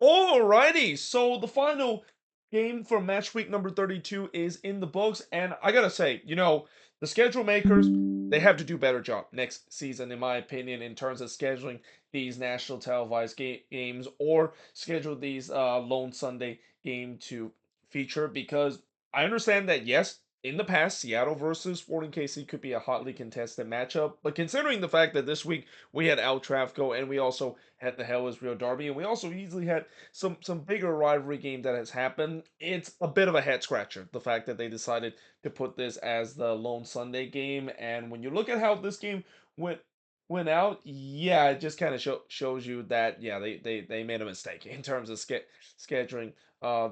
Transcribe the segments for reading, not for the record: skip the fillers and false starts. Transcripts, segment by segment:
Alrighty, so the final game for match week number 32 is in the books, and I gotta say, the schedule makers, they have to do better job next season, in my opinion, in terms of scheduling these national televised games or schedule these lone Sunday game to feature because I understand that yes, in the past, Seattle versus Sporting KC could be a hotly contested matchup, but considering the fact that this week we had El Trafico and we also had the Hell is Real Derby, and we also easily had some bigger rivalry game that has happened. It's a bit of a head scratcher, the fact that they decided to put this as the lone Sunday game. And when you look at how this game went went out, yeah, it just kind of shows you that yeah, they made a mistake in terms of scheduling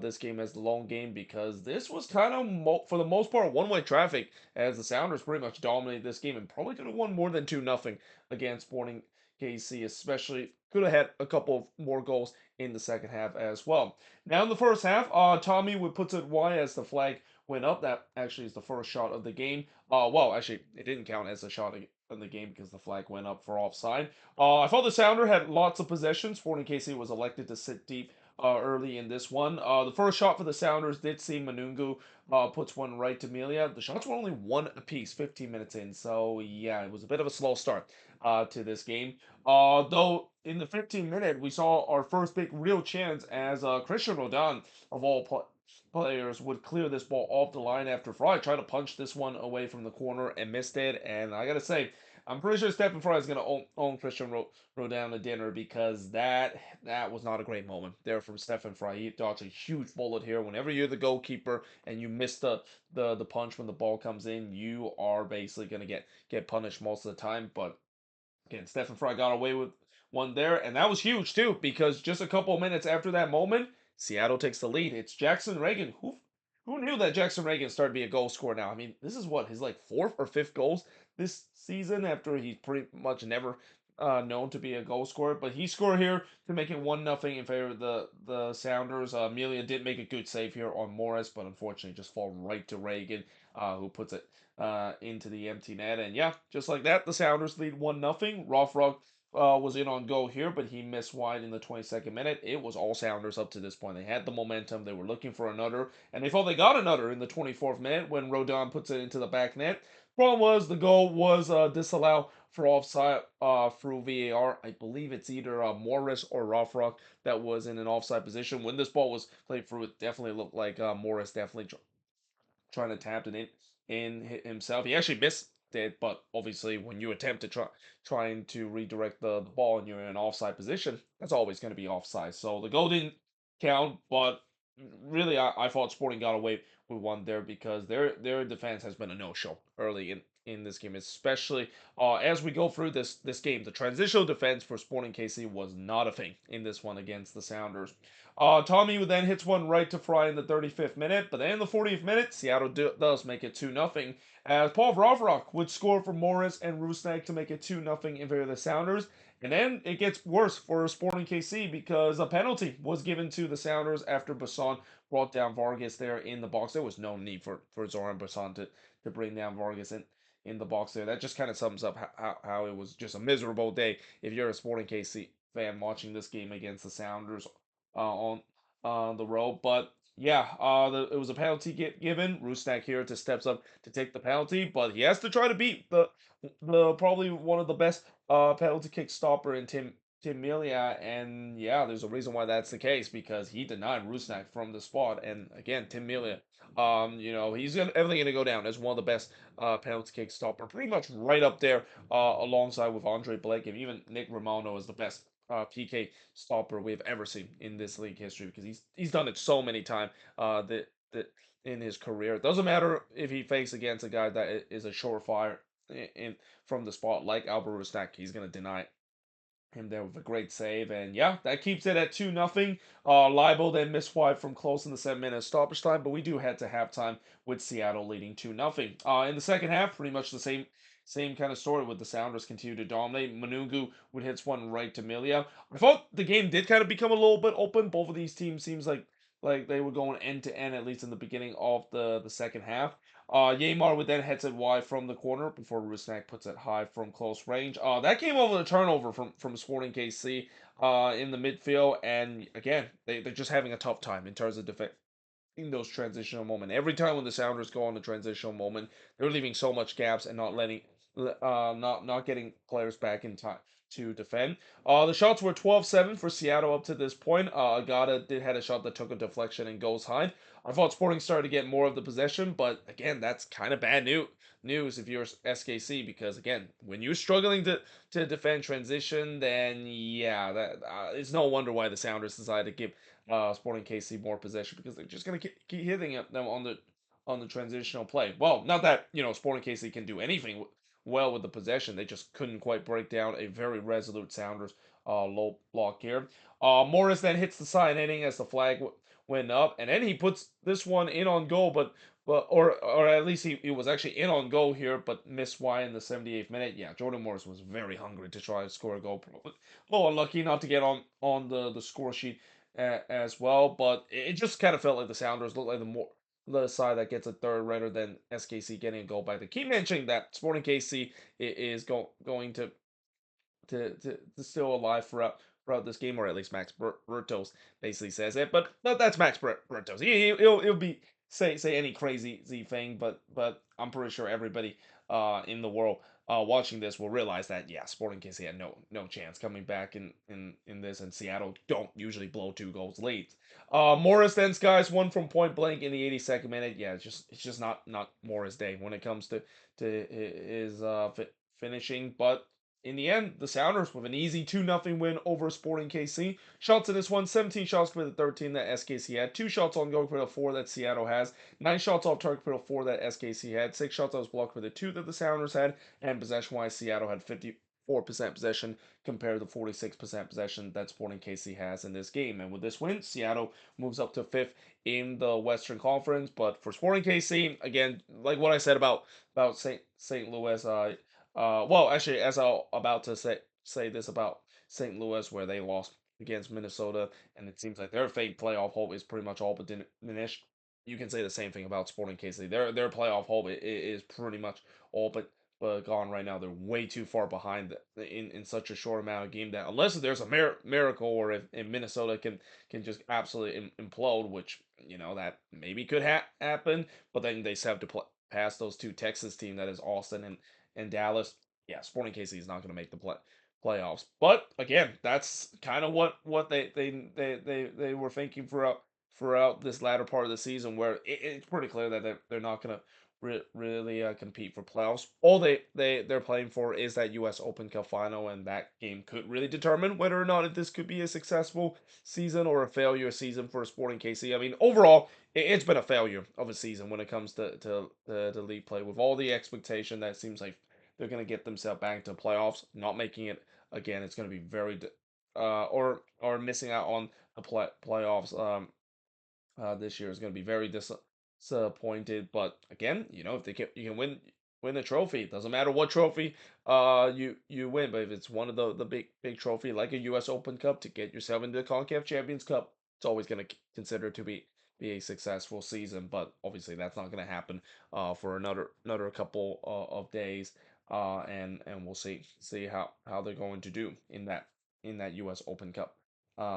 this game as the lone game, because this was kind of for the most part one-way traffic, as the Sounders pretty much dominated this game and probably could have won more than 2-0 against Sporting KC, especially could have had a couple of more goals in the second half as well. Now in the first half, Tommy would put it wide as the flag went up. That actually is the first shot of the game. Well, actually, it didn't count as a shot in the game because the flag went up for offside. I thought the Sounder had lots of possession. Sporting KC was elected to sit deep early in this one. The first shot for the Sounders did see Manungu puts one right to Melia. The shots were only one apiece, 15 minutes in. So yeah, it was a bit of a slow start to this game. Though in the 15th minute, we saw our first big real chance as Christian Rodon, of all players, would clear this ball off the line after Fry tried to punch this one away from the corner and missed it. And I gotta say, I'm pretty sure Stephen Fry is gonna own Christian Rodon to dinner, because that was not a great moment there from Stephen Fry. He dodged a huge bullet here. Whenever you're the goalkeeper and you miss the punch when the ball comes in, you are basically gonna get punished most of the time. But again, Stephen Fry got away with one there, and that was huge too, because just a couple of minutes after that moment, Seattle takes the lead. It's Jackson Reagan. Who knew that Jackson Reagan started to be a goal scorer now? I mean, this is what, his like fourth or fifth goals this season, after he's pretty much never known to be a goal scorer. But he scored here to make it 1-0 in favor of the Sounders. Amelia did make a good save here on Morris, but unfortunately just fall right to Reagan, who puts it into the empty net. And yeah, just like that, the Sounders lead 1-0. Rothrock was in on goal here, but he missed wide in the 22nd minute. It was all Sounders up to this point. They had the momentum. They were looking for another, and they thought they got another in the 24th minute when Rodon puts it into the back net. Problem was, the goal was disallowed for offside through VAR. I believe it's either Morris or Rothrock that was in an offside position. When this ball was played through, it definitely looked like Morris definitely trying to tap it in himself. He actually missed it, but obviously when you attempt to trying to redirect the ball and you're in an offside position, that's always going to be offside. So the goal didn't count, but really I thought Sporting got away with one there, because their defense has been a no-show early in this game, especially as we go through this game. The transitional defense for Sporting KC was not a thing in this one against the Sounders. Tommy then hits one right to Fry in the 35th minute, but then in the 40th minute, Seattle does make it 2-0, as Paul Vrovrock would score for Morris and Rusnak to make it 2-0 in favor of the Sounders. And then it gets worse for Sporting KC, because a penalty was given to the Sounders after Basson brought down Vargas there in the box. There was no need for Zoran Basson to bring down Vargas in the box there. That just kind of sums up how it was just a miserable day if you're a Sporting KC fan watching this game against the Sounders on the road. But yeah, it was a penalty given. Rusnak here to steps up to take the penalty, but he has to try to beat the probably one of the best penalty kick stopper in Tim Melia. And yeah, there's a reason why that's the case, because he denied Rusnak from the spot. And again, Tim Melia, he's everything gonna go down as one of the best penalty kick stopper, pretty much right up there alongside with Andre Blake, and even Nick Romano is the best PK stopper we've ever seen in this league history, because he's done it so many times that in his career. It doesn't matter if he fakes against a guy that is a surefire in from the spot like Albert Rusnak, he's gonna deny him there with a great save. And yeah, that keeps it at 2-0. Leibel then missed wide from close in the 7 minute stoppage time, but we do head to halftime with Seattle leading 2-0. In the second half, pretty much the same kind of story, with the Sounders continue to dominate. Manungu would hit one right to Milia. I thought the game did kind of become a little bit open. Both of these teams seems like like they were going end to end, at least in the beginning of the second half. Yamar would then heads it wide from the corner before Rusnak puts it high from close range. That came over the turnover from Sporting KC in the midfield, and again, they're just having a tough time in terms of defense in those transitional moments. Every time when the Sounders go on the transitional moment, they're leaving so much gaps and not letting, not getting players back in time to defend. The shots were 12-7 for Seattle up to this point. Agata did had a shot that took a deflection and goes high. I thought Sporting started to get more of the possession, but again, that's kind of bad news if you're SKC, because again, when you're struggling to defend transition, then yeah, that it's no wonder why the Sounders decided to give Sporting KC more possession, because they're just gonna keep hitting them on the transitional play. Well, not that Sporting KC can do anything well with the possession, they just couldn't quite break down a very resolute Sounders low block here. Morris then hits the side netting as the flag went up, and then he puts this one in on goal, or at least he was actually in on goal here, but missed wide in the 78th minute. Yeah, Jordan Morris was very hungry to try to score a goal. A little unlucky not to get on the score sheet as well, but it just kind of felt like the Sounders looked like the side that gets a third rather than SKC getting a goal back. They keep mentioning that Sporting KC is going to still alive throughout this game, or at least Max Bertos basically says it. But that's Max Bertos. He'll be say any crazy thing, but I'm pretty sure everybody in the world watching this will realize that yeah, Sporting KC had no chance coming back in this, and Seattle don't usually blow 2 goals late. Morris then skies one from point blank in the 82nd minute. Yeah, it's just not Morris' day when it comes to his finishing, but in the end, the Sounders with an easy 2-0 win over Sporting KC. Shots in this one, 17 shots for the 13 that SKC had, 2 shots on goal for the 4 that Seattle has, 9 shots off target for the 4 that SKC had, 6 shots that was blocked for the 2 that the Sounders had, and possession-wise, Seattle had 54% possession compared to 46% possession that Sporting KC has in this game. And with this win, Seattle moves up to 5th in the Western Conference. But for Sporting KC, again, like what I said about St. Louis, well, actually, as I about to say this about St. Louis, where they lost against Minnesota, and it seems like their fake playoff hope is pretty much all but diminished. You can say the same thing about Sporting KC. Their playoff hope is pretty much all but gone right now. They're way too far behind in such a short amount of game, that unless there's a miracle, or if Minnesota can just absolutely implode, which that maybe could happen, but then they still have to pass those 2 Texas team, that is Austin and Dallas. Yeah, Sporting KC is not going to make the playoffs. But again, that's kind of what they were thinking throughout this latter part of the season, where it's pretty clear that they're not going to really compete for playoffs. All they're playing for is that U.S. Open Cup final, and that game could really determine whether or not if this could be a successful season or a failure season for Sporting KC. I mean, overall, it's been a failure of a season when it comes to league play, with all the expectation that it seems like they're going to get themselves back to playoffs, not making it again. It's going to be or missing out on the playoffs this year is going to be very disappointed. But again, if you can win a trophy, it doesn't matter what trophy you win, but if it's one of the big trophy like a U.S. Open Cup to get yourself into the CONCACAF Champions Cup, it's always going to consider to be a successful season. But obviously that's not going to happen for another couple of days, and we'll see how they're going to do in that U.S. Open Cup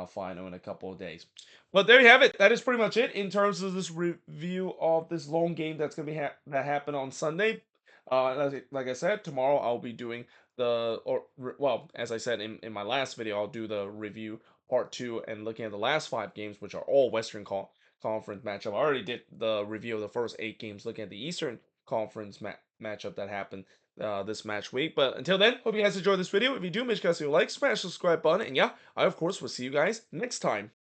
final in a couple of days. But there you have it. That is pretty much it in terms of this review of this long game that's going to be that happen on Sunday. Like I said, tomorrow I'll be doing well, as I said in my last video, I'll do the review part 2 and looking at the last 5 games, which are all Western Conference matchup. I already did the review of the first 8 games, looking at the Eastern Conference matchup that happened this match week. But until then, hope you guys enjoyed this video. If you do, make sure you guys like, smash the subscribe button, and yeah, I of course will see you guys next time.